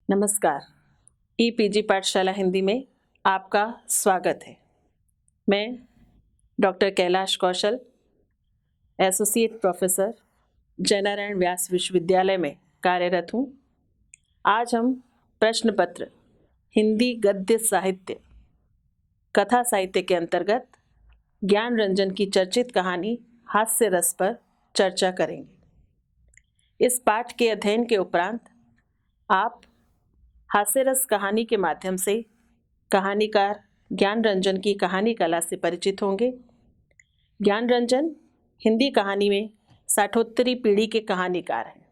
नमस्कार। ईपीजी पाठशाला हिंदी में आपका स्वागत है। मैं डॉक्टर कैलाश कौशल, एसोसिएट प्रोफेसर, जयनारायण व्यास विश्वविद्यालय में कार्यरत हूँ। आज हम प्रश्न पत्र हिंदी गद्य साहित्य कथा साहित्य के अंतर्गत ज्ञान रंजन की चर्चित कहानी हास्य रस पर चर्चा करेंगे। इस पाठ के अध्ययन के उपरांत आप हास्य रस कहानी के माध्यम से कहानीकार ज्ञान रंजन की कहानी कला से परिचित होंगे। ज्ञान रंजन हिंदी कहानी में साठोत्तरी पीढ़ी के कहानीकार हैं।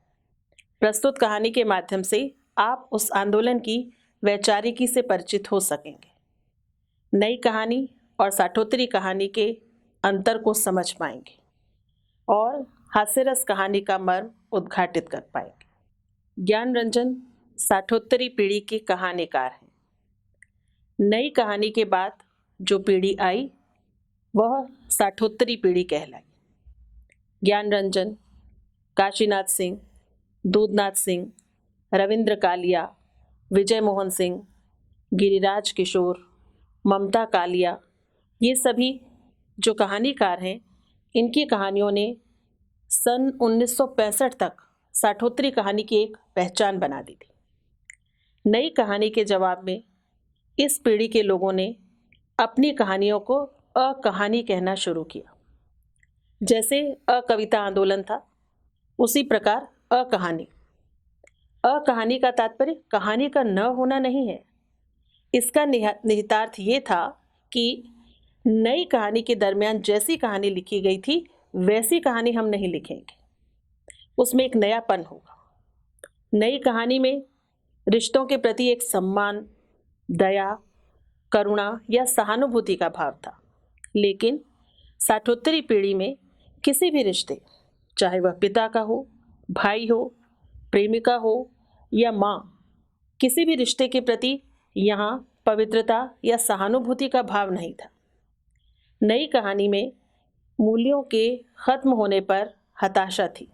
प्रस्तुत कहानी के माध्यम से आप उस आंदोलन की वैचारिकी से परिचित हो सकेंगे, नई कहानी और साठोत्तरी कहानी के अंतर को समझ पाएंगे और हास्यरस कहानी का मर्म उद्घाटित कर पाएंगे। ज्ञान रंजन साठोत्तरी पीढ़ी के कहानीकार हैं। नई कहानी के बाद जो पीढ़ी आई वह साठोत्तरी पीढ़ी कहलाई। ज्ञान रंजन, काशीनाथ सिंह, दूधनाथ सिंह, रविंद्र कालिया, विजय मोहन सिंह, गिरिराज किशोर, ममता कालिया, ये सभी जो कहानीकार हैं, इनकी कहानियों ने सन 1965 तक साठोत्तरी कहानी की एक पहचान बना दी थी। नई कहानी के जवाब में इस पीढ़ी के लोगों ने अपनी कहानियों को अकहानी कहना शुरू किया। जैसे अकविता आंदोलन था, उसी प्रकार अकहानी। अकहानी का तात्पर्य कहानी का न होना नहीं है। इसका निहितार्थ ये था कि नई कहानी के दरमियान जैसी कहानी लिखी गई थी वैसी कहानी हम नहीं लिखेंगे, उसमें एक नयापन होगा। नई कहानी में रिश्तों के प्रति एक सम्मान, दया, करुणा या सहानुभूति का भाव था। लेकिन साठोत्तरी पीढ़ी में किसी भी रिश्ते, चाहे वह पिता का हो, भाई हो, प्रेमिका हो या माँ, किसी भी रिश्ते के प्रति यहाँ पवित्रता या सहानुभूति का भाव नहीं था। नई कहानी में मूल्यों के खत्म होने पर हताशा थी,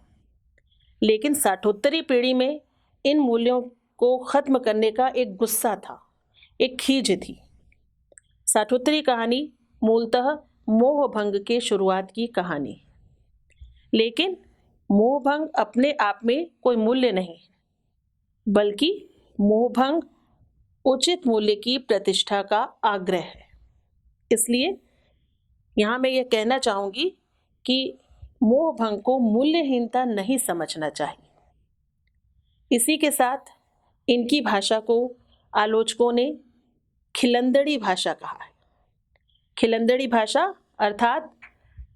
लेकिन साठोत्तरी पीढ़ी में इन मूल्यों को खत्म करने का एक गुस्सा था, एक खीज थी। साठोत्तरी कहानी मूलतः मोहभंग के शुरुआत की कहानी है, लेकिन मोहभंग अपने आप में कोई मूल्य नहीं, बल्कि मोहभंग उचित मूल्य की प्रतिष्ठा का आग्रह है। इसलिए यहाँ मैं ये कहना चाहूँगी कि मोहभंग को मूल्यहीनता नहीं समझना चाहिए। इसी के साथ इनकी भाषा को आलोचकों ने खिलंदड़ी भाषा कहा है। खिलंदड़ी भाषा अर्थात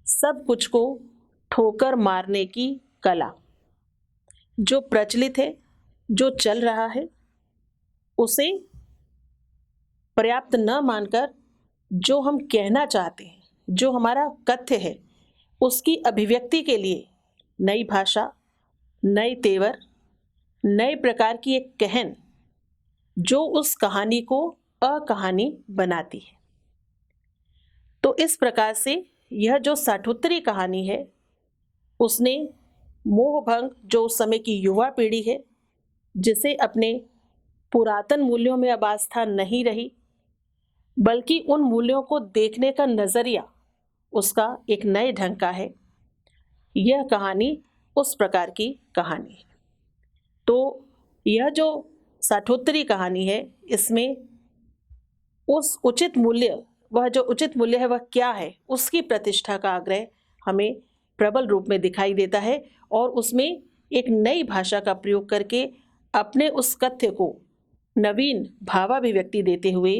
सब कुछ को ठोकर मारने की कला। जो प्रचलित है, जो चल रहा है, उसे पर्याप्त न मानकर जो हम कहना चाहते हैं, जो हमारा कथ्य है, उसकी अभिव्यक्ति के लिए नई भाषा, नए तेवर, नए प्रकार की एक कहन जो उस कहानी को अकहानी बनाती है। तो इस प्रकार से यह जो साठोत्तरी कहानी है, उसने मोहभंग, जो उस समय की युवा पीढ़ी है, जिसे अपने पुरातन मूल्यों में अब आस्था नहीं रही, बल्कि उन मूल्यों को देखने का नजरिया उसका एक नए ढंग का है, यह कहानी उस प्रकार की कहानी है। तो यह जो साठोत्तरी कहानी है, इसमें उस उचित मूल्य, वह जो उचित मूल्य है वह क्या है, उसकी प्रतिष्ठा का आग्रह हमें प्रबल रूप में दिखाई देता है और उसमें एक नई भाषा का प्रयोग करके अपने उस कथ्य को नवीन भावाभिव्यक्ति देते हुए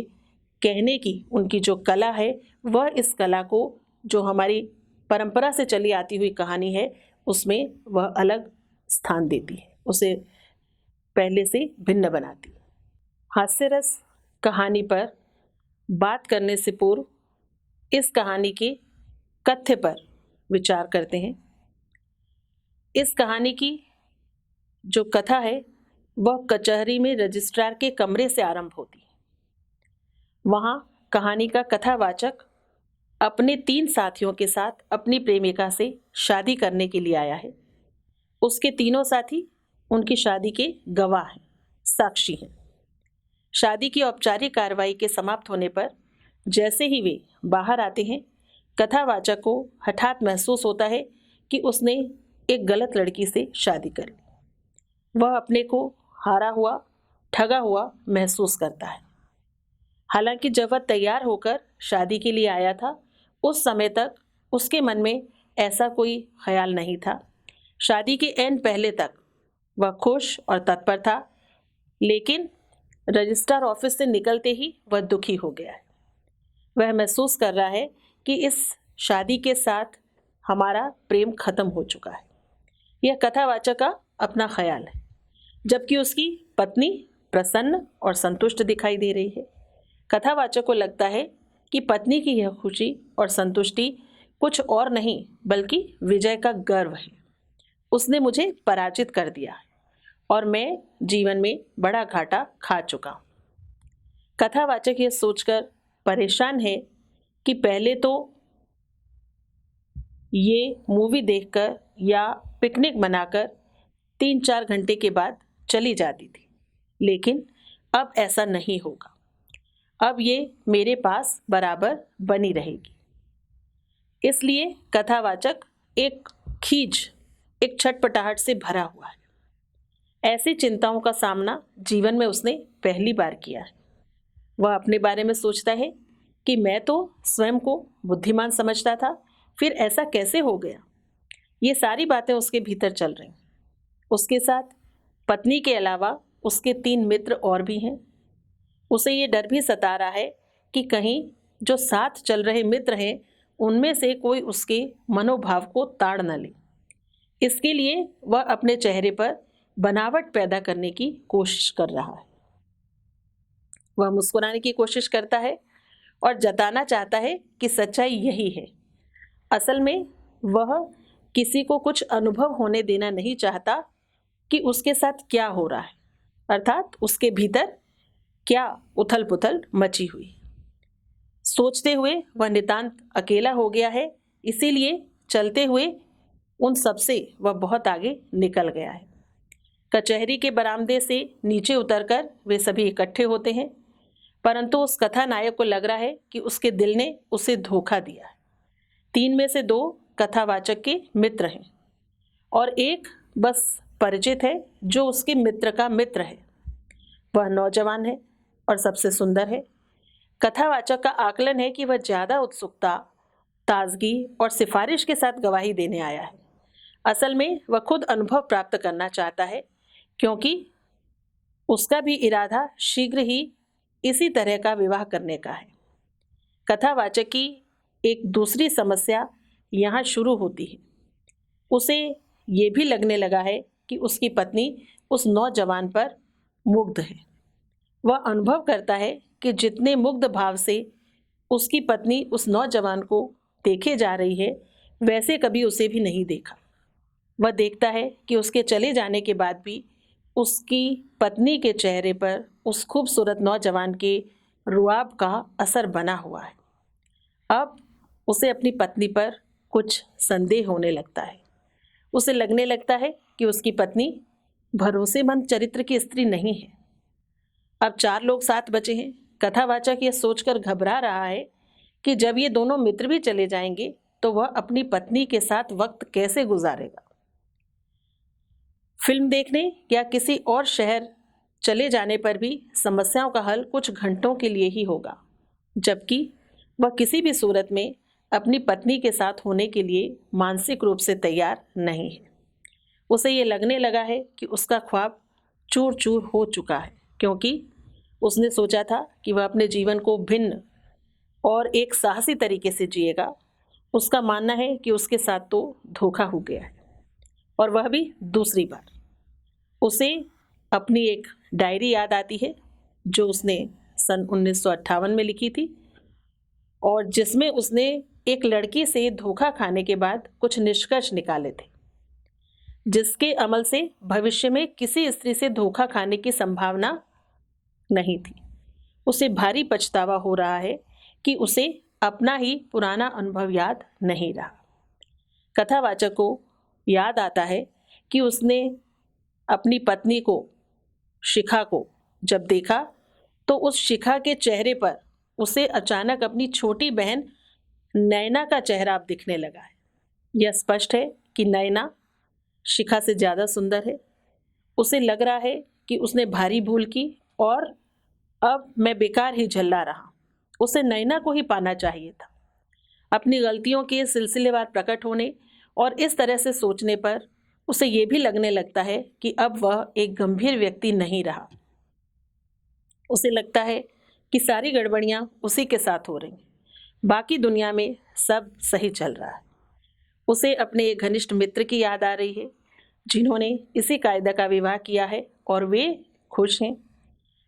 कहने की उनकी जो कला है, वह इस कला को जो हमारी परंपरा से चली आती हुई कहानी है उसमें वह अलग स्थान देती है, उसे पहले से भिन्न बनाती है। हास्यरस कहानी पर बात करने से पूर्व इस कहानी के कथ्य पर विचार करते हैं। इस कहानी की जो कथा है वह कचहरी में रजिस्ट्रार के कमरे से आरंभ होती है। वहाँ कहानी का कथावाचक अपने 3 साथियों के साथ अपनी प्रेमिका से शादी करने के लिए आया है। उसके तीनों साथी उनकी शादी के गवाह हैं। साक्षी हैं। शादी की औपचारिक कार्रवाई के समाप्त होने पर जैसे ही वे बाहर आते हैं, कथावाचक को हठात महसूस होता है कि उसने एक गलत लड़की से शादी कर ली। वह अपने को हारा हुआ, ठगा हुआ महसूस करता है। हालांकि जब वह तैयार होकर शादी के लिए आया था, उस समय तक उसके मन में ऐसा कोई ख्याल नहीं था। शादी के ऐन पहले तक वह खुश और तत्पर था, लेकिन रजिस्ट्रार ऑफिस से निकलते ही वह दुखी हो गया है। वह महसूस कर रहा है कि इस शादी के साथ हमारा प्रेम खत्म हो चुका है। यह कथावाचक का अपना ख्याल है, जबकि उसकी पत्नी प्रसन्न और संतुष्ट दिखाई दे रही है। कथावाचक को लगता है कि पत्नी की यह खुशी और संतुष्टि कुछ और नहीं बल्कि विजय का गर्व है। उसने मुझे पराजित कर दिया है और मैं जीवन में बड़ा घाटा खा चुका हूं। कथावाचक यह सोचकर परेशान है कि पहले तो ये मूवी देखकर या पिकनिक मनाकर 3-4 घंटे के बाद चली जाती थी, लेकिन अब ऐसा नहीं होगा। अब ये मेरे पास बराबर बनी रहेगी। इसलिए कथावाचक एक खींच, एक छटपटाहट से भरा हुआ है। ऐसी चिंताओं का सामना जीवन में उसने पहली बार किया है। वह अपने बारे में सोचता है कि मैं तो स्वयं को बुद्धिमान समझता था, फिर ऐसा कैसे हो गया। ये सारी बातें उसके भीतर चल रही। उसके साथ पत्नी के अलावा उसके 3 मित्र और भी हैं। उसे ये डर भी सता रहा है कि कहीं जो साथ चल रहे मित्र हैं, उनमें से कोई उसके मनोभाव को ताड़ न ले। इसके लिए वह अपने चेहरे पर बनावट पैदा करने की कोशिश कर रहा है। वह मुस्कुराने की कोशिश करता है और जताना चाहता है कि सच्चाई यही है। असल में वह किसी को कुछ अनुभव होने देना नहीं चाहता कि उसके साथ क्या हो रहा है, अर्थात उसके भीतर क्या उथल पुथल मची हुई। सोचते हुए वह नितांत अकेला हो गया है, इसीलिए चलते हुए उन सबसे वह बहुत आगे निकल गया है। कचहरी के बरामदे से नीचे उतरकर वे सभी इकट्ठे होते हैं, परंतु उस कथानायक को लग रहा है कि उसके दिल ने उसे धोखा दिया है। 3 में से 2 कथावाचक के मित्र हैं और एक बस परिचित है जो उसके मित्र का मित्र है। वह नौजवान है और सबसे सुंदर है। कथावाचक का आकलन है कि वह ज्यादा उत्सुकता, ताजगी और सिफारिश के साथ गवाही देने आया है। असल में वह खुद अनुभव प्राप्त करना चाहता है, क्योंकि उसका भी इरादा शीघ्र ही इसी तरह का विवाह करने का है। कथावाचक की एक दूसरी समस्या यहाँ शुरू होती है। उसे ये भी लगने लगा है कि उसकी पत्नी उस नौजवान पर मुग्ध है। वह अनुभव करता है कि जितने मुग्ध भाव से उसकी पत्नी उस नौजवान को देखे जा रही है, वैसे कभी उसे भी नहीं देखा। वह देखता है कि उसके चले जाने के बाद भी उसकी पत्नी के चेहरे पर उस खूबसूरत नौजवान के रुआब का असर बना हुआ है। अब उसे अपनी पत्नी पर कुछ संदेह होने लगता है। उसे लगने लगता है कि उसकी पत्नी भरोसेमंद चरित्र की स्त्री नहीं है। अब 4 लोग साथ बचे हैं। कथावाचक यह सोचकर घबरा रहा है कि जब ये दोनों मित्र भी चले जाएंगे तो वह अपनी पत्नी के साथ वक्त कैसे गुजारेगा। फिल्म देखने या किसी और शहर चले जाने पर भी समस्याओं का हल कुछ घंटों के लिए ही होगा, जबकि वह किसी भी सूरत में अपनी पत्नी के साथ होने के लिए मानसिक रूप से तैयार नहीं है। उसे ये लगने लगा है कि उसका ख्वाब चूर चूर हो चुका है, क्योंकि उसने सोचा था कि वह अपने जीवन को भिन्न और एक साहसी तरीके से जिएगा। उसका मानना है कि उसके साथ तो धोखा हो गया है, और वह भी दूसरी बार। उसे अपनी एक डायरी याद आती है जो उसने सन 1958 में लिखी थी, और जिसमें उसने एक लड़की से धोखा खाने के बाद कुछ निष्कर्ष निकाले थे, जिसके अमल से भविष्य में किसी स्त्री से धोखा खाने की संभावना नहीं थी। उसे भारी पछतावा हो रहा है कि उसे अपना ही पुराना अनुभव याद नहीं रहा। कथावाचक को याद आता है कि उसने अपनी पत्नी को शिखा को जब देखा तो उस शिखा के चेहरे पर उसे अचानक अपनी छोटी बहन नैना का चेहरा अब दिखने लगा है। यह स्पष्ट है कि नैना शिखा से ज़्यादा सुंदर है। उसे लग रहा है कि उसने भारी भूल की और अब मैं बेकार ही झल्ला रहा। उसे नैना को ही पाना चाहिए था। अपनी गलतियों के सिलसिलेवार प्रकट होने और इस तरह से सोचने पर उसे यह भी लगने लगता है कि अब वह एक गंभीर व्यक्ति नहीं रहा। उसे लगता है कि सारी गड़बड़ियां उसी के साथ हो रही, बाकी दुनिया में सब सही चल रहा है। उसे अपने एक घनिष्ठ मित्र की याद आ रही है जिन्होंने इसी कायदा का विवाह किया है और वे खुश हैं।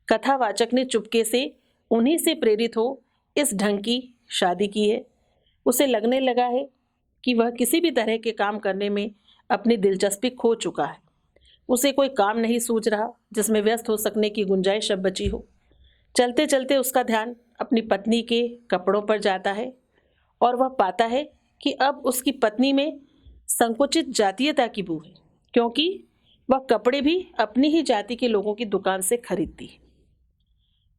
कथावाचक ने चुपके से उन्हीं से प्रेरित हो इस ढंग की शादी की है। उसे लगने लगा है कि वह किसी भी तरह के काम करने में अपनी दिलचस्पी खो चुका है। उसे कोई काम नहीं सूझ रहा जिसमें व्यस्त हो सकने की गुंजाइश अब बची हो। चलते चलते उसका ध्यान अपनी पत्नी के कपड़ों पर जाता है और वह पाता है कि अब उसकी पत्नी में संकुचित जातीयता की बू है, क्योंकि वह कपड़े भी अपनी ही जाति के लोगों की दुकान से खरीदती है।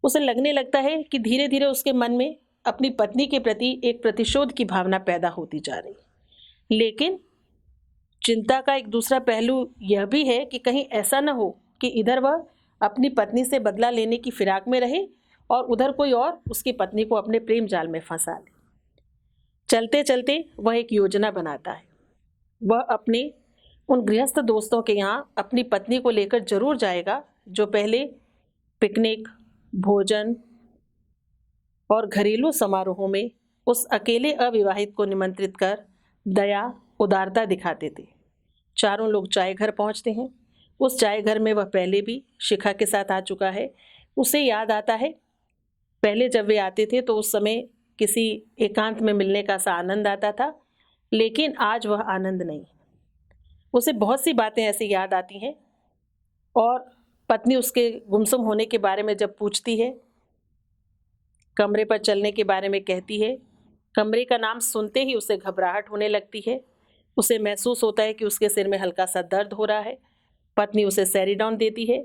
उसे लगने लगता है कि धीरे धीरे उसके मन में अपनी पत्नी के प्रति एक प्रतिशोध की भावना पैदा होती जा रही है। लेकिन चिंता का एक दूसरा पहलू यह भी है कि कहीं ऐसा न हो कि इधर वह अपनी पत्नी से बदला लेने की फिराक में रहे और उधर कोई और उसकी पत्नी को अपने प्रेम जाल में फंसा ले। चलते चलते वह एक योजना बनाता है। वह अपने उन गृहस्थ दोस्तों के यहाँ अपनी पत्नी को लेकर जरूर जाएगा जो पहले पिकनिक, भोजन और घरेलू समारोहों में उस अकेले अविवाहित को निमंत्रित कर दया, उदारता दिखाते थे। चारों लोग चाय घर पहुंचते हैं। उस चाय घर में वह पहले भी शिखा के साथ आ चुका है। उसे याद आता है पहले जब वे आते थे तो उस समय किसी एकांत में मिलने का सा आनंद आता था, लेकिन आज वह आनंद नहीं। उसे बहुत सी बातें ऐसी याद आती हैं और पत्नी उसके गुमसुम होने के बारे में जब पूछती है, कमरे पर चलने के बारे में कहती है, कमरे का नाम सुनते ही उसे घबराहट होने लगती है। उसे महसूस होता है कि उसके सिर में हल्का सा दर्द हो रहा है। पत्नी उसे सेरिडॉन देती है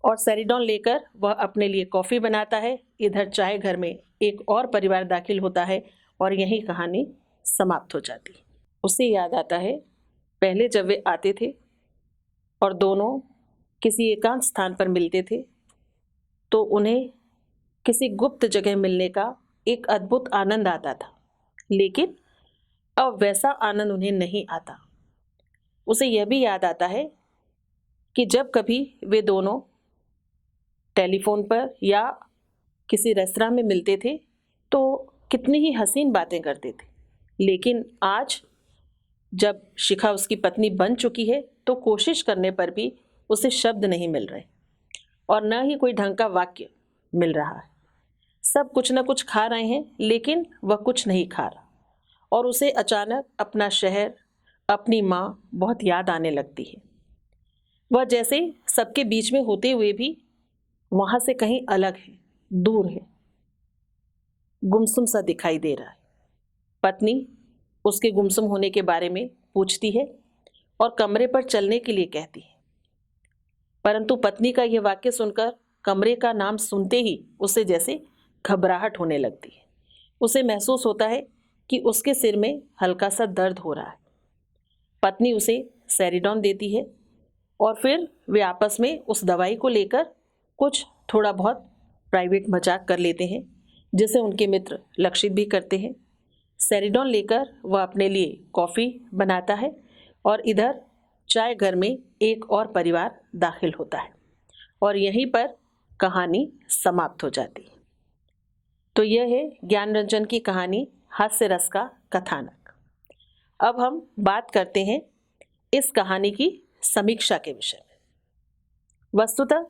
और सेरिडॉन लेकर वह अपने लिए कॉफ़ी बनाता है। इधर चाय घर में एक और परिवार दाखिल होता है और यही कहानी समाप्त हो जाती है। उसे याद आता है पहले जब वे आते थे और दोनों किसी एकांत स्थान पर मिलते थे तो उन्हें किसी गुप्त जगह मिलने का एक अद्भुत आनंद आता था, लेकिन अब वैसा आनंद उन्हें नहीं आता। उसे यह भी याद आता है कि जब कभी वे दोनों टेलीफोन पर या किसी रेस्तरां में मिलते थे तो कितनी ही हसीन बातें करते थे, लेकिन आज जब शिखा उसकी पत्नी बन चुकी है तो कोशिश करने पर भी उसे शब्द नहीं मिल रहे और न ही कोई ढंग का वाक्य मिल रहा है। सब कुछ न कुछ खा रहे हैं लेकिन वह कुछ नहीं खा रहा और उसे अचानक अपना शहर, अपनी माँ बहुत याद आने लगती है। वह जैसे सबके बीच में होते हुए भी वहां से कहीं अलग है, दूर है, गुमसुम सा दिखाई दे रहा है। पत्नी उसके गुमसुम होने के बारे में पूछती है और कमरे पर चलने के लिए कहती है, परंतु पत्नी का यह वाक्य सुनकर कमरे का नाम सुनते ही उसे जैसे घबराहट होने लगती है। उसे महसूस होता है कि उसके सिर में हल्का सा दर्द हो रहा है। पत्नी उसे सेरिडॉन देती है और फिर वे आपस में उस दवाई को लेकर कुछ थोड़ा बहुत प्राइवेट मजाक कर लेते हैं, जिसे उनके मित्र लक्षित भी करते हैं। सेरिडॉन लेकर वह अपने लिए कॉफ़ी बनाता है और इधर चाय घर में एक और परिवार दाखिल होता है और यहीं पर कहानी समाप्त हो जाती है। तो यह है ज्ञानरंजन की कहानी हास्य रस का कथानक। अब हम बात करते हैं इस कहानी की समीक्षा के विषय में। वस्तुतः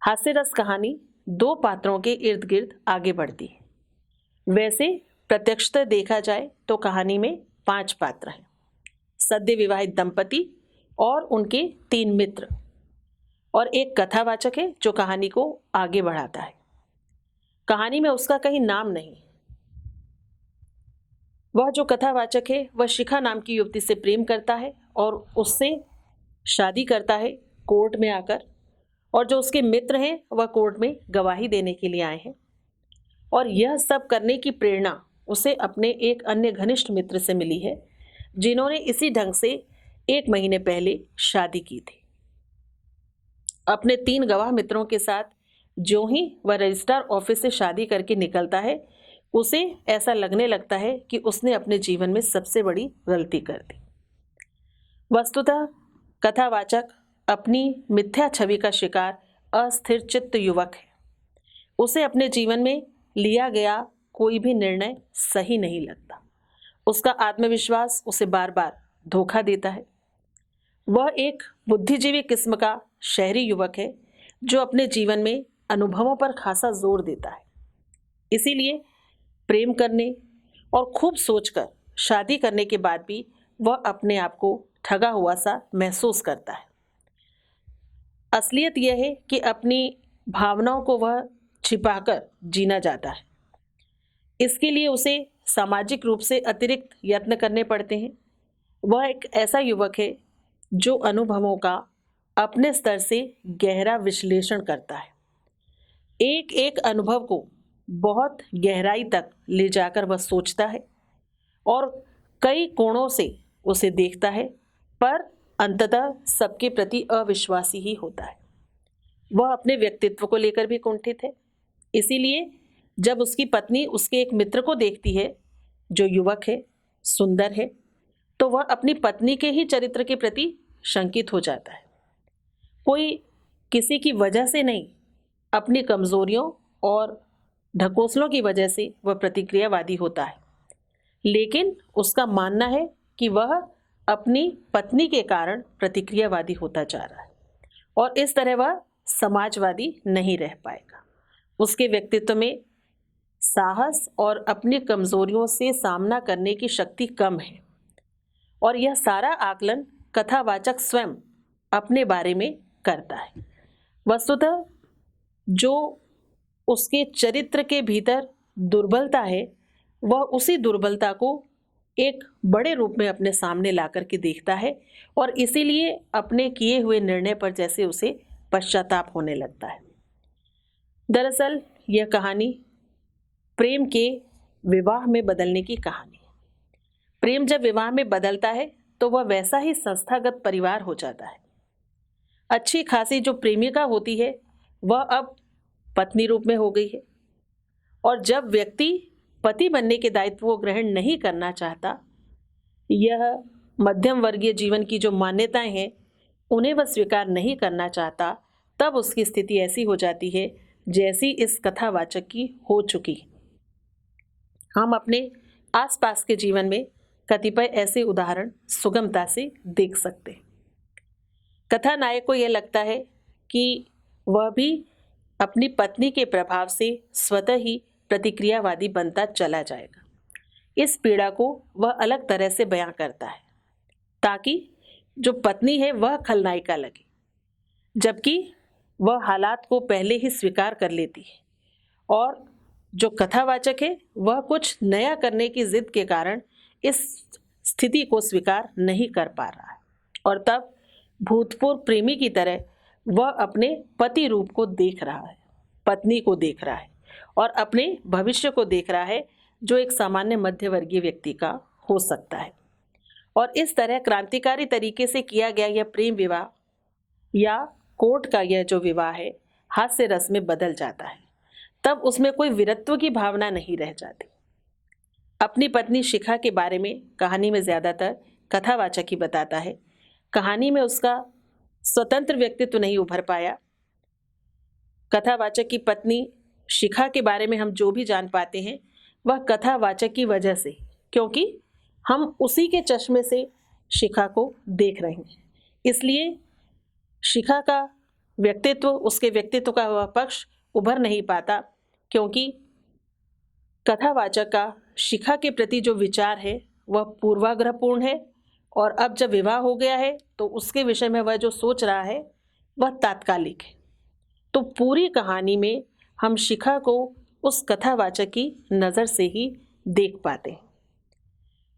हास्य रस कहानी दो पात्रों के इर्द गिर्द आगे बढ़ती है। वैसे प्रत्यक्षतः देखा जाए तो कहानी में 5 पात्र हैं, सद्य विवाहित दंपति और उनके 3 मित्र, और एक कथावाचक है जो कहानी को आगे बढ़ाता है। कहानी में उसका कहीं नाम नहीं। वह जो कथावाचक है वह शिखा नाम की युवती से प्रेम करता है और उससे शादी करता है कोर्ट में आकर, और जो उसके मित्र हैं वह कोर्ट में गवाही देने के लिए आए हैं। और यह सब करने की प्रेरणा उसे अपने एक अन्य घनिष्ठ मित्र से मिली है, जिन्होंने इसी ढंग से 1 महीने पहले शादी की थी। अपने 3 गवाह मित्रों के साथ जो ही वह रजिस्ट्रार ऑफिस से शादी करके निकलता है, उसे ऐसा लगने लगता है कि उसने अपने जीवन में सबसे बड़ी गलती कर दी। वस्तुतः कथावाचक अपनी मिथ्या छवि का शिकार अस्थिर चित्त युवक है। उसे अपने जीवन में लिया गया कोई भी निर्णय सही नहीं लगता। उसका आत्मविश्वास उसे बार बार धोखा देता है। वह एक बुद्धिजीवी किस्म का शहरी युवक है जो अपने जीवन में अनुभवों पर खासा जोर देता है। इसीलिए प्रेम करने और खूब सोचकर शादी करने के बाद भी वह अपने आप को ठगा हुआ सा महसूस करता है। असलियत यह है कि अपनी भावनाओं को वह छिपाकर जीना चाहता है। इसके लिए उसे सामाजिक रूप से अतिरिक्त यत्न करने पड़ते हैं। वह एक ऐसा युवक है जो अनुभवों का अपने स्तर से गहरा विश्लेषण करता है। एक एक अनुभव को बहुत गहराई तक ले जाकर वह सोचता है और कई कोणों से उसे देखता है, पर अंततः सबके प्रति अविश्वासी ही होता है। वह अपने व्यक्तित्व को लेकर भी कुंठित है। इसीलिए जब उसकी पत्नी उसके एक मित्र को देखती है जो युवक है, सुंदर है, तो वह अपनी पत्नी के ही चरित्र के प्रति शंकित हो जाता है। कोई किसी की वजह से नहीं, अपनी कमजोरियों और ढकोसलों की वजह से वह प्रतिक्रियावादी होता है। लेकिन उसका मानना है कि वह अपनी पत्नी के कारण प्रतिक्रियावादी होता जा रहा है और इस तरह वह समाजवादी नहीं रह पाएगा। उसके व्यक्तित्व में साहस और अपनी कमजोरियों से सामना करने की शक्ति कम है और यह सारा आकलन कथावाचक स्वयं अपने बारे में करता है। वस्तुतः जो उसके चरित्र के भीतर दुर्बलता है, वह उसी दुर्बलता को एक बड़े रूप में अपने सामने ला करके देखता है और इसीलिए अपने किए हुए निर्णय पर जैसे उसे पश्चाताप होने लगता है। दरअसल यह कहानी प्रेम के विवाह में बदलने की कहानी है। प्रेम जब विवाह में बदलता है तो वह वैसा ही संस्थागत परिवार हो जाता है। अच्छी खासी जो प्रेमिका होती है वह अब पत्नी रूप में हो गई है और जब व्यक्ति पति बनने के दायित्व को ग्रहण नहीं करना चाहता, यह मध्यम वर्गीय जीवन की जो मान्यताएं हैं उन्हें वह स्वीकार नहीं करना चाहता, तब उसकी स्थिति ऐसी हो जाती है जैसी इस कथावाचक की हो चुकी है। हम अपने आसपास के जीवन में कतिपय ऐसे उदाहरण सुगमता से देख सकते हैं। कथानायक को यह लगता है कि वह भी अपनी पत्नी के प्रभाव से स्वतः ही प्रतिक्रियावादी बनता चला जाएगा। इस पीड़ा को वह अलग तरह से बयां करता है ताकि जो पत्नी है वह खलनायिका लगे, जबकि वह हालात को पहले ही स्वीकार कर लेती है और जो कथावाचक है वह कुछ नया करने की जिद के कारण इस स्थिति को स्वीकार नहीं कर पा रहा है और तब भूतपूर्व प्रेमी की तरह वह अपने पति रूप को देख रहा है, पत्नी को देख रहा है और अपने भविष्य को देख रहा है जो एक सामान्य मध्यवर्गीय व्यक्ति का हो सकता है। और इस तरह क्रांतिकारी तरीके से किया गया यह प्रेम विवाह या कोर्ट का यह जो विवाह है हास्य रस में बदल जाता है। तब उसमें कोई वीरत्व की भावना नहीं रह जाती। अपनी पत्नी शिखा के बारे में कहानी में ज्यादातर कथावाचक ही बताता है। कहानी में उसका स्वतंत्र व्यक्तित्व नहीं उभर पाया। कथावाचक की पत्नी शिखा के बारे में हम जो भी जान पाते हैं वह कथावाचक की वजह से, क्योंकि हम उसी के चश्मे से शिखा को देख रहे हैं। इसलिए शिखा का व्यक्तित्व, उसके व्यक्तित्व का वह पक्ष उभर नहीं पाता, क्योंकि कथावाचक का शिखा के प्रति जो विचार है वह पूर्वाग्रहपूर्ण है और अब जब विवाह हो गया है तो उसके विषय में वह जो सोच रहा है वह तात्कालिक है। तो पूरी कहानी में हम शिखा को उस कथावाचक की नज़र से ही देख पाते हैं।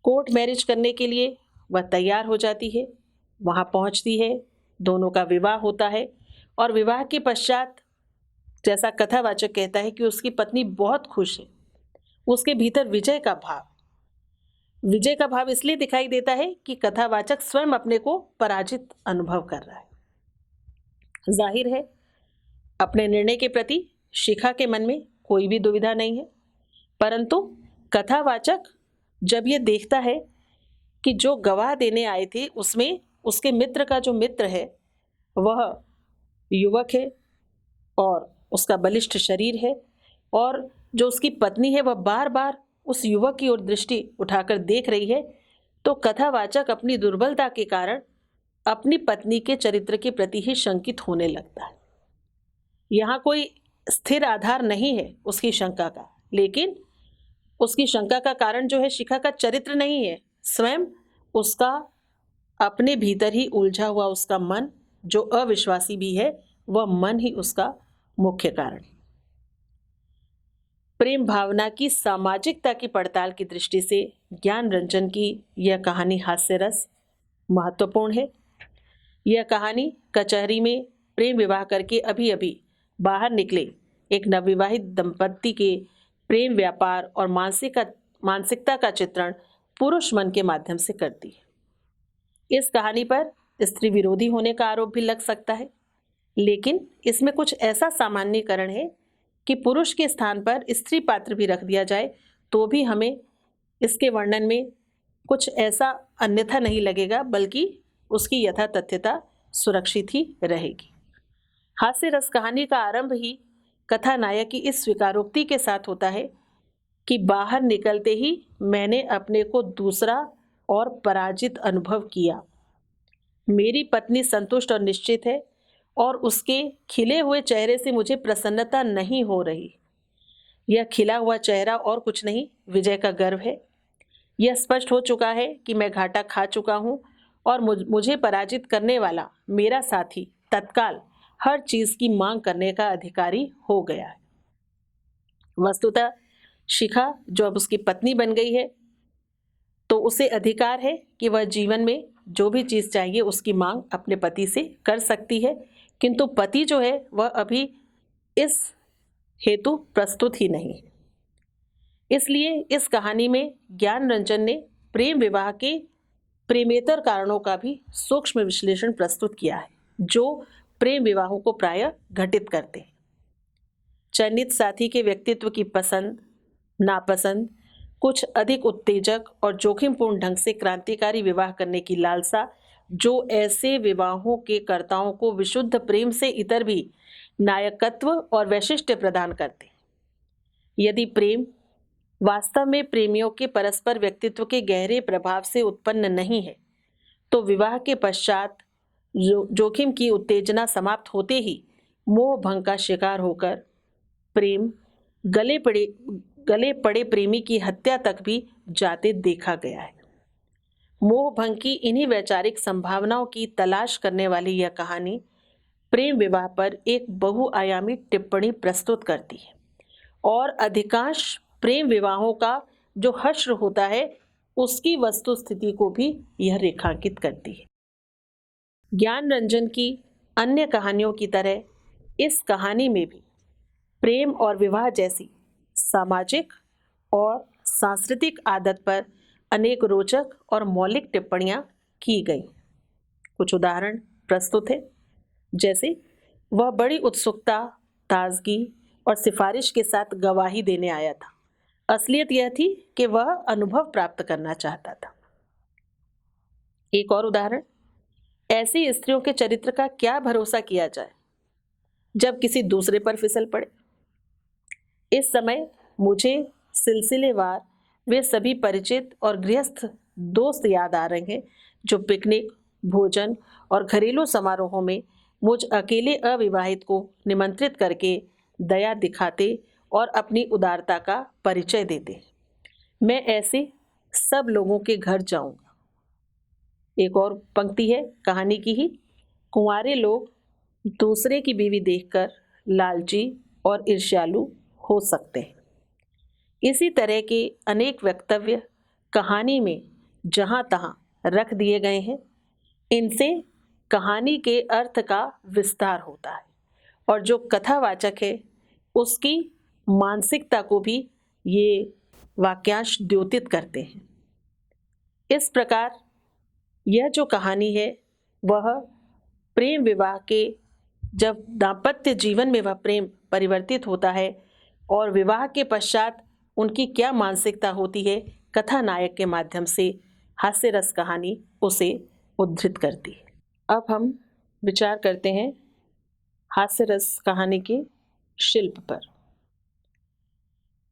कोर्ट मैरिज करने के लिए वह तैयार हो जाती है, वहाँ पहुँचती है, दोनों का विवाह होता है और विवाह के पश्चात जैसा कथावाचक कहता है कि उसकी पत्नी बहुत खुश है, उसके भीतर विजय का भाव इसलिए दिखाई देता है कि कथावाचक स्वयं अपने को पराजित अनुभव कर रहा है। जाहिर है अपने निर्णय के प्रति शिखा के मन में कोई भी दुविधा नहीं है, परंतु कथावाचक जब यह देखता है कि जो गवाह देने आए थे उसमें उसके मित्र का जो मित्र है वह युवक है और उसका बलिष्ठ शरीर है, और जो उसकी पत्नी है वह बार बार उस युवक की ओर दृष्टि उठाकर देख रही है, तो कथावाचक अपनी दुर्बलता के कारण अपनी पत्नी के चरित्र के प्रति ही शंकित होने लगता है। यहाँ कोई स्थिर आधार नहीं है उसकी शंका का, लेकिन उसकी शंका का कारण जो है शिखा का चरित्र नहीं है, स्वयं उसका अपने भीतर ही उलझा हुआ उसका मन, जो अविश्वासी भी है, वह मन ही उसका मुख्य कारण है। प्रेम भावना की सामाजिकता की पड़ताल की दृष्टि से ज्ञान रंजन की यह कहानी हास्य रस महत्वपूर्ण है। यह कहानी कचहरी में प्रेम विवाह करके अभी अभी बाहर निकले एक नवविवाहित दंपत्ति के प्रेम व्यापार और मानसिकता का चित्रण पुरुष मन के माध्यम से करती है। इस कहानी पर स्त्री विरोधी होने का आरोप भी लग सकता है, लेकिन इसमें कुछ ऐसा सामान्यीकरण है कि पुरुष के स्थान पर स्त्री पात्र भी रख दिया जाए तो भी हमें इसके वर्णन में कुछ ऐसा अन्यथा नहीं लगेगा, बल्कि उसकी यथा तथ्यता सुरक्षित ही रहेगी। हास्य रस कहानी का आरंभ ही कथानायक की इस स्वीकारोक्ति के साथ होता है कि बाहर निकलते ही मैंने अपने को दूसरा और पराजित अनुभव किया। मेरी पत्नी संतुष्ट और निश्चित है और उसके खिले हुए चेहरे से मुझे प्रसन्नता नहीं हो रही। यह खिला हुआ चेहरा और कुछ नहीं, विजय का गर्व है। यह स्पष्ट हो चुका है कि मैं घाटा खा चुका हूं और मुझे पराजित करने वाला मेरा साथी तत्काल हर चीज की मांग करने का अधिकारी हो गया है। वस्तुतः शिखा जो अब उसकी पत्नी बन गई है, तो उसे अधिकार है कि वह जीवन में जो भी चीज चाहिए उसकी मांग अपने पति से कर सकती है, किंतु पति जो है वह अभी इस हेतु प्रस्तुत ही नहीं है। इसलिए इस कहानी में ज्ञान रंजन ने प्रेम विवाह के प्रेमेतर कारणों का भी सूक्ष्म विश्लेषण प्रस्तुत किया है, जो प्रेम विवाहों को प्रायः घटित करते हैं। चयनित साथी के व्यक्तित्व की पसंद नापसंद, कुछ अधिक उत्तेजक और जोखिमपूर्ण ढंग से क्रांतिकारी विवाह करने की लालसा, जो ऐसे विवाहों के कर्ताओं को विशुद्ध प्रेम से इतर भी नायकत्व और वैशिष्ट्य प्रदान करते हैं। यदि प्रेम वास्तव में प्रेमियों के परस्पर व्यक्तित्व के गहरे प्रभाव से उत्पन्न नहीं है, तो विवाह के पश्चात जोखिम की उत्तेजना समाप्त होते ही मोह भंग का शिकार होकर प्रेम गले पड़े प्रेमी की हत्या तक भी जाते देखा गया है। मोह भंग की इन्हीं वैचारिक संभावनाओं की तलाश करने वाली यह कहानी प्रेम विवाह पर एक बहुआयामी टिप्पणी प्रस्तुत करती है और अधिकांश प्रेम विवाहों का जो हश्र होता है उसकी वस्तु स्थिति को भी यह रेखांकित करती है। ज्ञान रंजन की अन्य कहानियों की तरह इस कहानी में भी प्रेम और विवाह जैसी सामाजिक और सांस्कृतिक आदत पर अनेक रोचक और मौलिक टिप्पणियां की गई। कुछ उदाहरण प्रस्तुत है, जैसे वह बड़ी उत्सुकता, ताजगी और सिफारिश के साथ गवाही देने आया था। असलियत यह थी कि वह अनुभव प्राप्त करना चाहता था। एक और उदाहरण, ऐसी स्त्रियों के चरित्र का क्या भरोसा किया जाए जब किसी दूसरे पर फिसल पड़े। इस समय मुझे सिलसिलेवार वे सभी परिचित और गृहस्थ दोस्त याद आ रहे हैं जो पिकनिक, भोजन और घरेलू समारोहों में मुझ अकेले अविवाहित को निमंत्रित करके दया दिखाते और अपनी उदारता का परिचय देते। मैं ऐसे सब लोगों के घर जाऊंगा। एक और पंक्ति है कहानी की ही, कुंवारे लोग दूसरे की बीवी देखकर लालची और ईर्ष्यालु हो सकते हैं। इसी तरह के अनेक वक्तव्य कहानी में जहां तहां रख दिए गए हैं। इनसे कहानी के अर्थ का विस्तार होता है। और जो कथावाचक है उसकी मानसिकता को भी ये वाक्यांश द्योतित करते हैं। इस प्रकार यह जो कहानी है वह प्रेम विवाह के, जब दाम्पत्य जीवन में वह प्रेम परिवर्तित होता है और विवाह के पश्चात उनकी क्या मानसिकता होती है, कथानायक के माध्यम से हास्य रस कहानी उसे उद्धृत करती है। अब हम विचार करते हैं हास्य रस कहानी के शिल्प पर।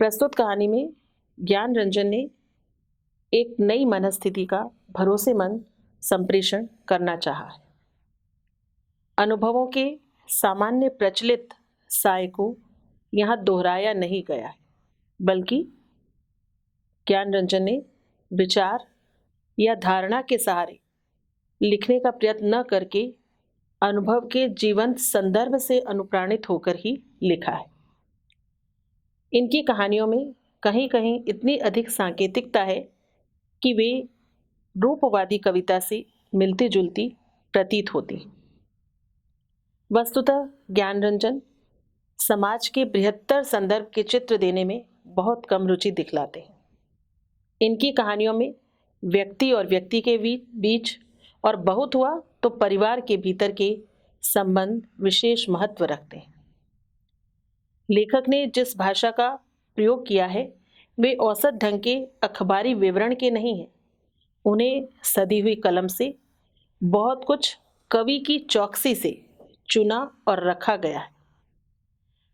प्रस्तुत कहानी में ज्ञान रंजन ने एक नई मनस्थिति का भरोसेमंद संप्रेषण करना चाहा है। अनुभवों के सामान्य प्रचलित साय को यहाँ दोहराया नहीं गया है, बल्कि ज्ञान रंजन ने विचार या धारणा के सहारे लिखने का प्रयत्न न करके अनुभव के जीवंत संदर्भ से अनुप्राणित होकर ही लिखा है। इनकी कहानियों में कहीं कहीं इतनी अधिक सांकेतिकता है कि वे रूपवादी कविता से मिलती जुलती प्रतीत होती। वस्तुतः ज्ञान रंजन समाज के बृहत्तर संदर्भ के चित्र देने में बहुत कम रुचि दिखलाते हैं। इनकी कहानियों में व्यक्ति और व्यक्ति के बीच और बहुत हुआ तो परिवार के भीतर के संबंध विशेष महत्व रखते हैं। लेखक ने जिस भाषा का प्रयोग किया है वे औसत ढंग के अखबारी विवरण के नहीं हैं। उन्हें सदी हुई कलम से बहुत कुछ कवि की चौकसी से चुना और रखा गया है।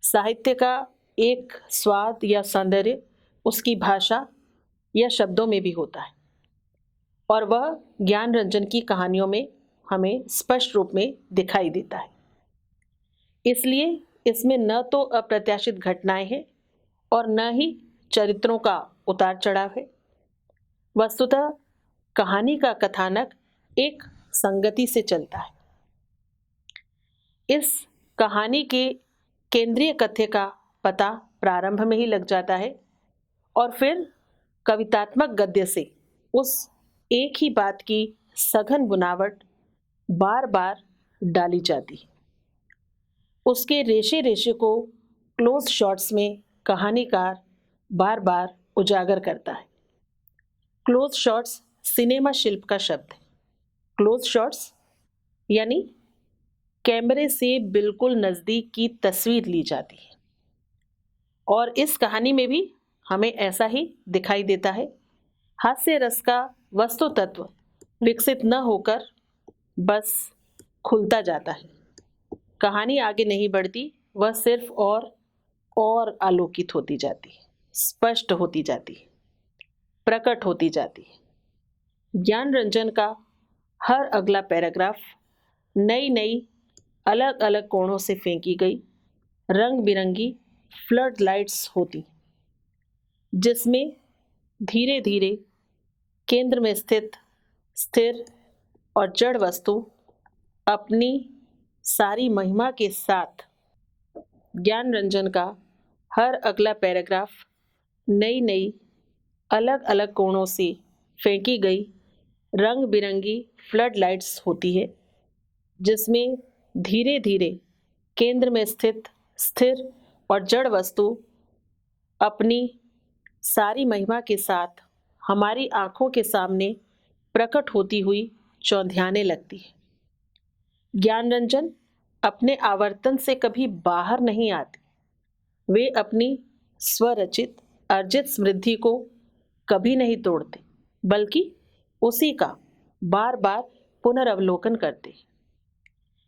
साहित्य का एक स्वाद या सौंदर्य उसकी भाषा या शब्दों में भी होता है और वह ज्ञान रंजन की कहानियों में हमें स्पष्ट रूप में दिखाई देता है। इसलिए इसमें न तो अप्रत्याशित घटनाएं हैं और न ही चरित्रों का उतार चढ़ाव है। वस्तुतः कहानी का कथानक एक संगति से चलता है। इस कहानी के केंद्रीय कथ्य का पता प्रारंभ में ही लग जाता है और फिर कवितात्मक गद्य से उस एक ही बात की सघन बुनावट बार बार डाली जाती है। उसके रेशे रेशे को क्लोज शॉट्स में कहानीकार बार बार उजागर करता है। क्लोज शॉट्स सिनेमा शिल्प का शब्द है। क्लोज शॉट्स यानी कैमरे से बिल्कुल नज़दीक की तस्वीर ली जाती है और इस कहानी में भी हमें ऐसा ही दिखाई देता है। हास्य रस का वस्तु तत्व विकसित न होकर बस खुलता जाता है। कहानी आगे नहीं बढ़ती, वह सिर्फ और आलोकित होती जाती है, स्पष्ट होती जाती है, प्रकट होती जाती है। ज्ञान रंजन का हर अगला पैराग्राफ नई नई अलग अलग कोणों से फेंकी गई रंग बिरंगी फ्लड लाइट्स होती, जिसमें धीरे धीरे केंद्र में स्थित स्थिर और जड़ वस्तु अपनी सारी महिमा के साथ, ज्ञान रंजन का हर अगला पैराग्राफ नई नई अलग अलग कोणों से फेंकी गई रंग बिरंगी फ्लड लाइट्स होती है, जिसमें धीरे धीरे केंद्र में स्थित स्थिर और जड़ वस्तु अपनी सारी महिमा के साथ हमारी आंखों के सामने प्रकट होती हुई चौंधियाने लगती है। ज्ञान रंजन अपने आवर्तन से कभी बाहर नहीं आते। वे अपनी स्वरचित अर्जित समृद्धि को कभी नहीं तोड़ते, बल्कि उसी का बार बार पुनर्वलोकन करते हैं।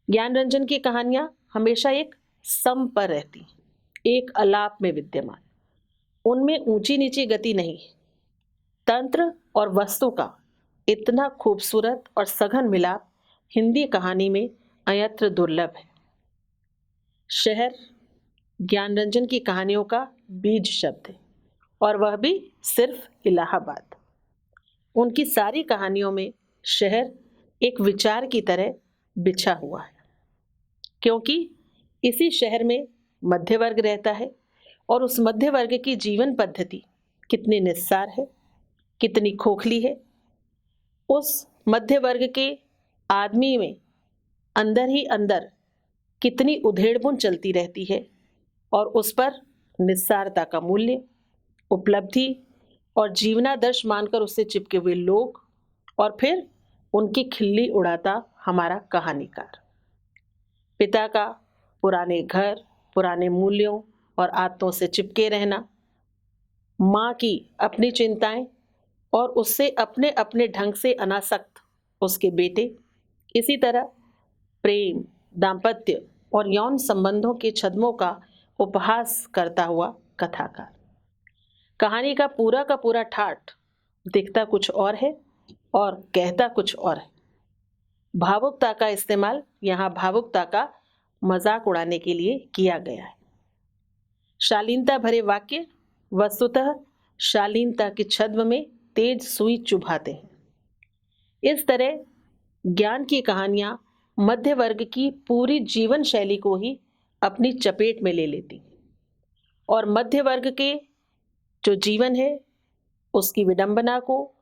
ज्ञान रंजन की कहानियां हमेशा एक सम पर रहती हैं, एक अलाप में विद्यमान। उनमें ऊंची नीची गति नहीं है। तंत्र और वस्तु का इतना खूबसूरत और सघन मिलाप हिंदी कहानी में अयत्र दुर्लभ है। शहर ज्ञान रंजन की कहानियों का बीज शब्द है और वह भी सिर्फ इलाहाबाद। उनकी सारी कहानियों में शहर एक विचार की तरह बिछा हुआ है, क्योंकि इसी शहर में मध्य वर्ग रहता है और उस मध्य वर्ग की जीवन पद्धति कितनी निस्सार है, कितनी खोखली है। उस मध्य वर्ग के आदमी में अंदर ही अंदर कितनी उधेड़बुन चलती रहती है और उस पर निस्सारता का मूल्य, उपलब्धि और जीवनादर्श मानकर उससे चिपके हुए लोग, और फिर उनकी खिल्ली उड़ाता हमारा कहानीकार। पिता का पुराने घर, पुराने मूल्यों और आदतों से चिपके रहना, माँ की अपनी चिंताएं और उससे अपने अपने ढंग से अनासक्त उसके बेटे, इसी तरह प्रेम, दाम्पत्य और यौन संबंधों के छद्मों का उपहास करता हुआ कथाकार। कहानी का पूरा ठाठ दिखता कुछ और है और कहता कुछ और है। भावुकता का इस्तेमाल यहाँ भावुकता का मजाक उड़ाने के लिए किया गया है। शालीनता भरे वाक्य वस्तुतः शालीनता के छद्म में तेज सुई चुभाते हैं। इस तरह ज्ञान की कहानियां मध्य वर्ग की पूरी जीवन शैली को ही अपनी चपेट में ले लेती और मध्य वर्ग के जो जीवन है उसकी विडंबना को,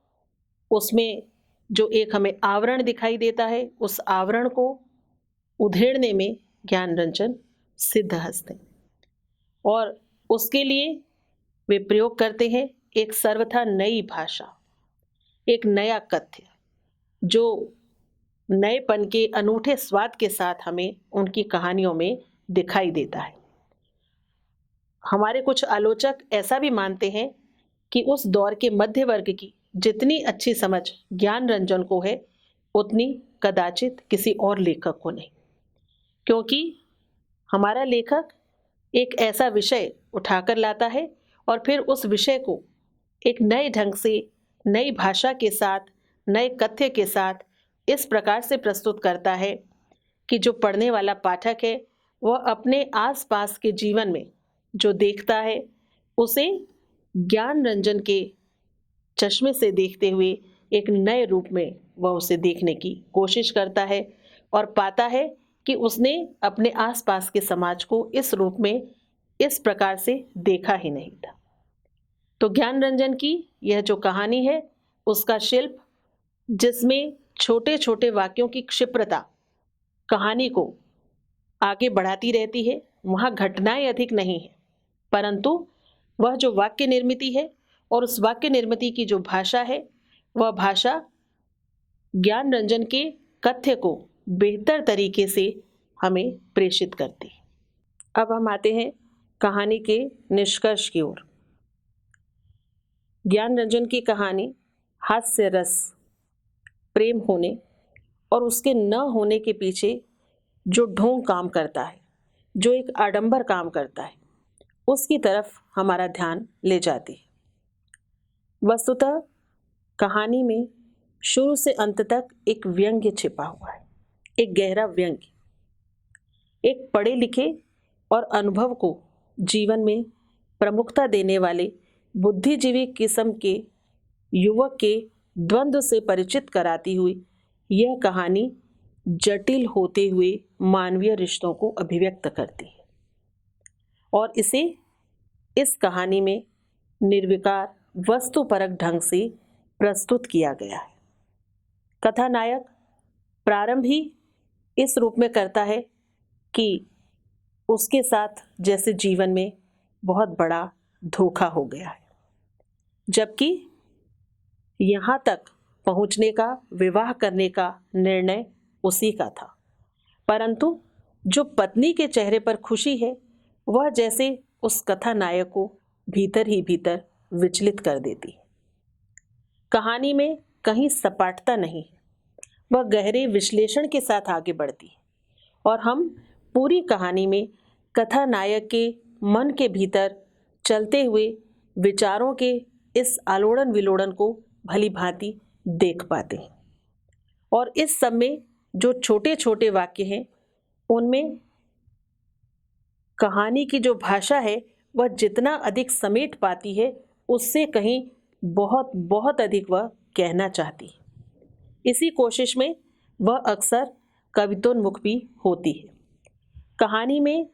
उसमें जो एक हमें आवरण दिखाई देता है, उस आवरण को उधेड़ने में ज्ञानरंजन सिद्धहस्त हैं और उसके लिए वे प्रयोग करते हैं एक सर्वथा नई भाषा, एक नया कथ्य जो नएपन के अनूठे स्वाद के साथ हमें उनकी कहानियों में दिखाई देता है। हमारे कुछ आलोचक ऐसा भी मानते हैं कि उस दौर के मध्य वर्ग की जितनी अच्छी समझ ज्ञानरंजन को है उतनी कदाचित किसी और लेखक को नहीं, क्योंकि हमारा लेखक एक ऐसा विषय उठाकर लाता है और फिर उस विषय को एक नए ढंग से, नई भाषा के साथ, नए कथ्य के साथ इस प्रकार से प्रस्तुत करता है कि जो पढ़ने वाला पाठक है वह अपने आसपास के जीवन में जो देखता है उसे ज्ञानरंजन के चश्मे से देखते हुए एक नए रूप में वह उसे देखने की कोशिश करता है और पाता है कि उसने अपने आसपास के समाज को इस रूप में, इस प्रकार से देखा ही नहीं था। तो ज्ञानरंजन की यह जो कहानी है उसका शिल्प, जिसमें छोटे छोटे वाक्यों की क्षिप्रता कहानी को आगे बढ़ाती रहती है, वहाँ घटनाएं अधिक नहीं है, परंतु वह जो वाक्य निर्मिति है और उस वाक्य निर्मिति की जो भाषा है वह भाषा ज्ञानरंजन के कथ्य को बेहतर तरीके से हमें प्रेषित करती है। अब हम आते हैं कहानी के निष्कर्ष की ओर। ज्ञानरंजन की कहानी हास्य रस, प्रेम होने और उसके न होने के पीछे जो ढोंग काम करता है, जो एक आडंबर काम करता है, उसकी तरफ हमारा ध्यान ले जाती है। वस्तुतः कहानी में शुरू से अंत तक एक व्यंग्य छिपा हुआ है, एक गहरा व्यंग्य, एक पढ़े लिखे और अनुभव को जीवन में प्रमुखता देने वाले बुद्धिजीवी किस्म के युवक के द्वंद्व से परिचित कराती हुई यह कहानी जटिल होते हुए मानवीय रिश्तों को अभिव्यक्त करती है और इसे इस कहानी में निर्विकार वस्तुपरक ढंग से प्रस्तुत किया गया है। कथानायक प्रारंभ ही इस रूप में करता है कि उसके साथ जैसे जीवन में बहुत बड़ा धोखा हो गया है, जबकि यहाँ तक पहुँचने का, विवाह करने का निर्णय उसी का था, परंतु जो पत्नी के चेहरे पर खुशी है वह जैसे उस कथानायक को भीतर ही भीतर विचलित कर देती है। कहानी में कहीं सपाटता नहीं है, वह गहरे विश्लेषण के साथ आगे बढ़ती है और हम पूरी कहानी में कथानायक के मन के भीतर चलते हुए विचारों के इस आलोड़न विलोड़न को भली भांति देख पाते हैं। और इस सब में जो छोटे छोटे वाक्य हैं उनमें कहानी की जो भाषा है वह जितना अधिक समेट पाती है उससे कहीं बहुत बहुत अधिक वह कहना चाहती है। इसी कोशिश में वह अक्सर कवितोन्मुख भी होती है। कहानी में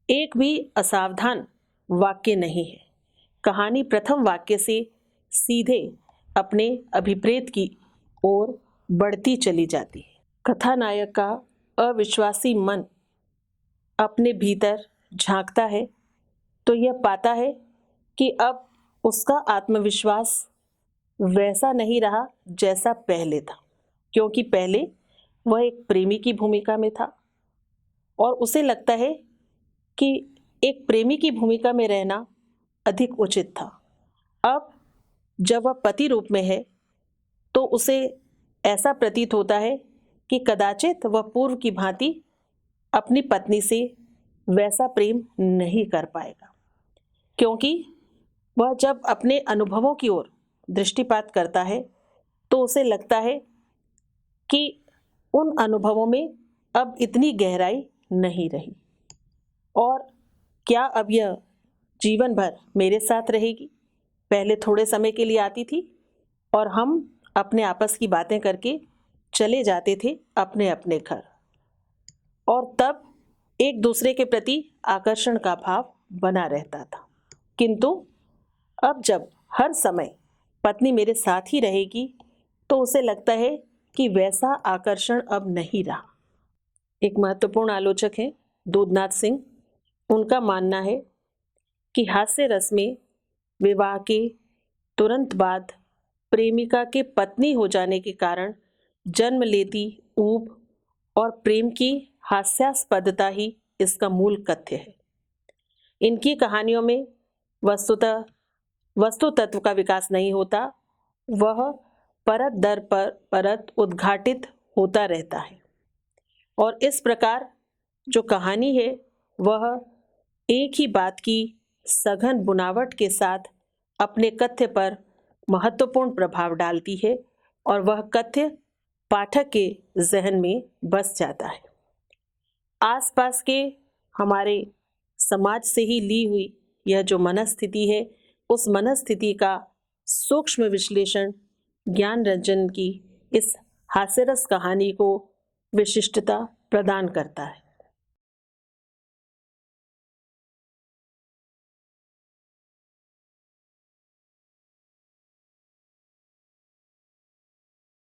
एक भी असावधान वाक्य नहीं है। कहानी प्रथम वाक्य से सीधे अपने अभिप्रेत की ओर बढ़ती चली जाती है। कथानायक का अविश्वासी मन अपने भीतर झांकता है तो यह पाता है कि अब उसका आत्मविश्वास वैसा नहीं रहा जैसा पहले था, क्योंकि पहले वह एक प्रेमी की भूमिका में था और उसे लगता है कि एक प्रेमी की भूमिका में रहना अधिक उचित था। अब जब वह पति रूप में है तो उसे ऐसा प्रतीत होता है कि कदाचित वह पूर्व की भांति अपनी पत्नी से वैसा प्रेम नहीं कर पाएगा, क्योंकि वह जब अपने अनुभवों की ओर दृष्टिपात करता है तो उसे लगता है कि उन अनुभवों में अब इतनी गहराई नहीं रही और क्या अब यह जीवन भर मेरे साथ रहेगी। पहले थोड़े समय के लिए आती थी और हम अपने आपस की बातें करके चले जाते थे अपने अपने घर, और तब एक दूसरे के प्रति आकर्षण का भाव बना रहता था। किंतु अब जब हर समय पत्नी मेरे साथ ही रहेगी तो उसे लगता है कि वैसा आकर्षण अब नहीं रहा। एक महत्वपूर्ण आलोचक हैं दूधनाथ सिंह। उनका मानना है कि हास्य रस में विवाह के तुरंत बाद प्रेमिका के पत्नी हो जाने के कारण जन्म लेती ऊब और प्रेम की हास्यास्पदता ही इसका मूल तथ्य है। इनकी कहानियों में वस्तु तत्व का विकास नहीं होता, वह परत दर परत उद्घाटित होता रहता है और इस प्रकार जो कहानी है वह एक ही बात की सघन बुनावट के साथ अपने कथ्य पर महत्वपूर्ण प्रभाव डालती है और वह कथ्य पाठक के जहन में बस जाता है। आसपास के हमारे समाज से ही ली हुई यह जो मनस्थिति है, उस मनस्थिति का सूक्ष्म विश्लेषण ज्ञान रंजन की इस हास्यरस कहानी को विशिष्टता प्रदान करता है।